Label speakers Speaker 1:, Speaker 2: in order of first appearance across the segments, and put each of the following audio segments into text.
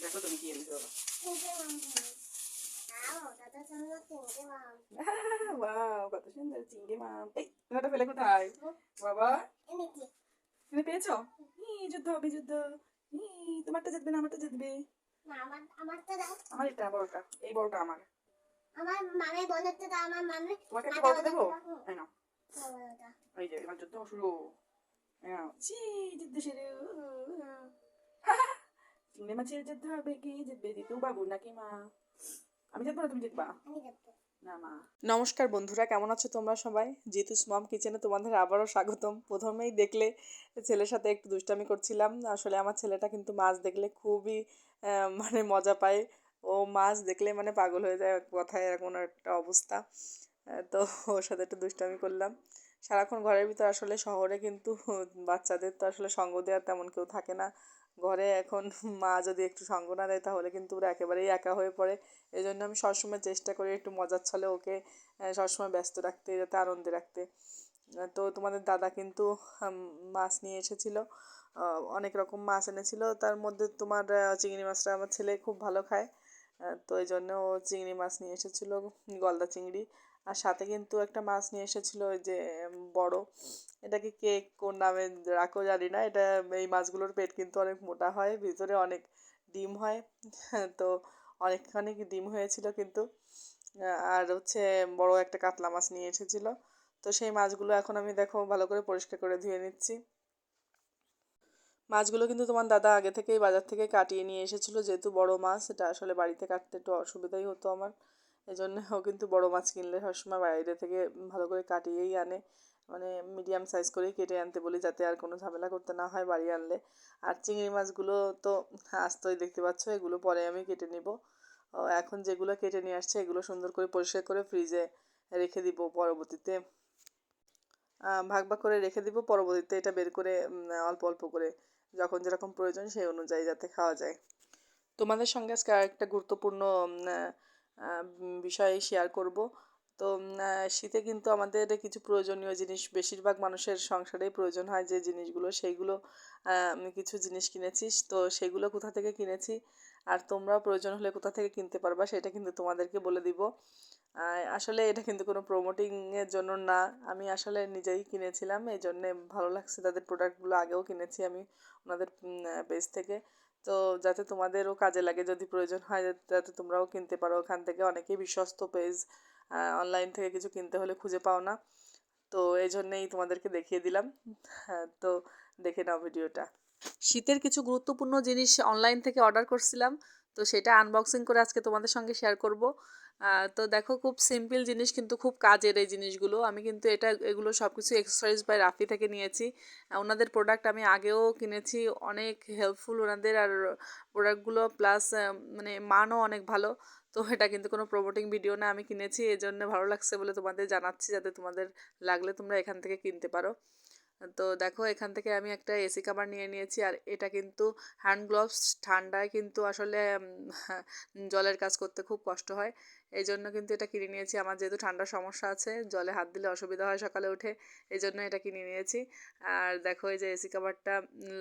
Speaker 1: দেখো তুমি কি এনেছো বাবা। ওয়াও, কত সুন্দর চিংড়ি মাছ। এই তোমারটা ফেলে কোথায় বাবা? তুমি পেয়েছো? যুদ্ধ হবে যুদ্ধ। তোমারটা জিতবে না আমারটা জিতবে। আমার এটা বড়টা, এই বড়টা আমার। তোমাকে একটা বড়টা দেবো? এই নাও। এই যে এবার যুদ্ধ শুরু। যুদ্ধ শুরু। চিংড়ি মাছের যুদ্ধ হবে, কি জিতবে, জিতু বাবু নাকি মা? আমি জিতবো না তুমি জিতবা? না মা। নমস্কার বন্ধুরা, কেমন আছো তোমরা সবাই? জিতুস মম কিচেনে তোমাদের আবারও স্বাগতম। প্রথমেই দেখলে ছেলের সাথে একটু দুষ্টামি করছিলাম। আসলে আমার ছেলেটা কিন্তু মাছ দেখলে খুবই মানে মজা পায়। ও মাছ দেখলে মানে পাগল হয়ে যায়, কথায় এরকম একটা অবস্থা। তো ওর সাথে একটু দুষ্টামি করলাম। সারাক্ষণ ঘরের ভিতর, আসলে শহরে কিন্তু বাচ্চাদের তো আসলে সঙ্গ দেওয়ার তেমন কেউ থাকে না ঘরে। এখন মা যদি একটু সঙ্গ না দেয় তাহলে কিন্তু ওরা একেবারেই একা হয়ে পড়ে। এই জন্য আমি সবসময় চেষ্টা করি একটু মজার ছলে ওকে সবসময় ব্যস্ত রাখতে, যাতে আনন্দে রাখতে। তো তোমাদের দাদা কিন্তু মাছ নিয়ে এসেছিলো, অনেক রকম মাছ এনেছিল। তার মধ্যে তোমার চিংড়ি মাছটা আমার ছেলে খুব ভালো খায়। তো এই জন্য ও চিংড়ি মাছ নিয়ে এসেছিলো, গলদা চিংড়ি। আর সাথে কিন্তু একটা মাছ নিয়ে এসেছিলো, ওই যে বড়, এটাকে কে কোন নামে রাখো জানি না। এটা, এই মাছগুলোর পেট কিন্তু অনেক মোটা হয়, ভিতরে অনেক ডিম হয়। তো অনেকখানি ডিম হয়েছিল কিন্তু। আর হচ্ছে বড় একটা কাতলা মাছ নিয়ে এসেছিলো। তো সেই মাছগুলো এখন আমি দেখো ভালো করে পরিষ্কার করে ধুয়ে নিচ্ছি। মাছগুলো কিন্তু তোমার দাদা আগে থেকেই বাজার থেকে কাটিয়ে নিয়ে এসেছিলো, যেহেতু বড় মাছ, এটা আসলে বাড়িতে কাটতে একটু অসুবিধাই হতো আমার। এই জন্য ও কিন্তু বড় মাছ কিনলে সবসময় বাইরে থেকে ভালো করে কাটিয়েই আনে, মানে মিডিয়াম সাইজ করেই কেটে আনতে বলি, যাতে আর কোনো ঝামেলা করতে না হয় বাড়ি আনলে। আর চিংড়ি মাছগুলো তো আস্তই দেখতে পাচ্ছ, এগুলো পরে আমি কেটে নিব। এখন যেগুলো কেটে নিয়ে আসছে এগুলো সুন্দর করে পরিষ্কার করে ফ্রিজে রেখে দিব। পরবর্তীতে ভাগ ভাগ করে রেখে দিব, পরবর্তীতে এটা বের করে অল্প অল্প করে যখন যেরকম প্রয়োজন সেই অনুযায়ী যাতে খাওয়া যায়। তোমাদের সঙ্গে আজকে আরেকটা গুরুত্বপূর্ণ বিষয় শেয়ার করব। তো শীতে কিন্তু আমাদের কিছু প্রয়োজনীয় জিনিস বেশিরভাগ মানুষের সংসারেই প্রয়োজন হয়, যে জিনিসগুলো, সেইগুলো আমি কিছু জিনিস কিনেছি। তো সেগুলো কোথা থেকে কিনেছি আর তোমরাও প্রয়োজন হলে কোথা থেকে কিনতে পারবা সেটা কিন্তু তোমাদেরকে বলে দিব। আসলে এটা কিন্তু কোনো প্রমোটিংয়ের জন্য না, আমি আসলে নিজেই কিনেছিলাম, এই জন্যে ভালো লাগছে। তাদের প্রোডাক্টগুলো আগেও কিনেছি আমি ওনাদের পেজ থেকে। তো যাতে তোমাদেরও কাজে লাগে, যদি প্রয়োজন হয় যাতে তোমরাও কিনতে পারো ওখান থেকে। অনেকেই বিশ্বস্ত পেজ, অনলাইন থেকে কিছু কিনতে হলে খুঁজে পাও না। তো এই জন্যেই তোমাদেরকে দেখিয়ে দিলাম। হ্যাঁ, তো দেখে নাও ভিডিওটা। শীতের কিছু গুরুত্বপূর্ণ জিনিস অনলাইন থেকে অর্ডার করছিলাম, তো সেটা আনবক্সিং করে আজকে তোমাদের সঙ্গে শেয়ার করব। তো দেখো, খুব সিম্পল জিনিস কিন্তু খুব কাজের এই জিনিসগুলো। আমি কিন্তু এগুলো সব কিছু অ্যাক্সেসরিজ বাই রাফি থেকে নিয়েছি। ওনাদের প্রোডাক্ট আমি আগেও কিনেছি, অনেক হেল্পফুল ওনাদের আর প্রোডাক্টগুলো, প্লাস মানে মানও অনেক ভালো। তো এটা কিন্তু কোনো প্রমোটিং ভিডিও না, আমি কিনেছি এই জন্য ভালো লাগছে বলে তোমাদের জানাচ্ছি, যাতে তোমাদের লাগলে তোমরা এখান থেকে কিনতে পারো। তো দেখো, এখান থেকে আমি একটা এসি কাভার নিয়ে নিয়েছি। আর এটা কিন্তু হ্যান্ড গ্লোভস, ঠান্ডায় কিন্তু আসলে জলের কাজ করতে খুব কষ্ট হয়, এই জন্য কিন্তু এটা কিনে নিয়েছি। আমার যেহেতু ঠান্ডার সমস্যা আছে, জলে হাত দিলে অসুবিধা হয় সকালে উঠে, এই জন্য এটা কিনে নিয়েছি। আর দেখো, এই যে এসি কাভারটা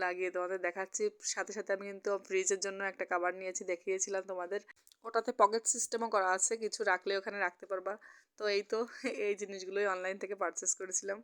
Speaker 1: লাগিয়ে তোমাদের দেখাচ্ছি। সাথে সাথে আমি কিন্তু ফ্রিজের জন্য একটা কাভার নিয়েছি, দেখিয়েছিলাম তোমাদের। ওটাতে পকেট সিস্টেমও করা আছে, কিছু রাখলে ওখানে রাখতে পারবা। তো এই তো এই জিনিসগুলোই অনলাইন থেকে পারচেস করেছিলাম।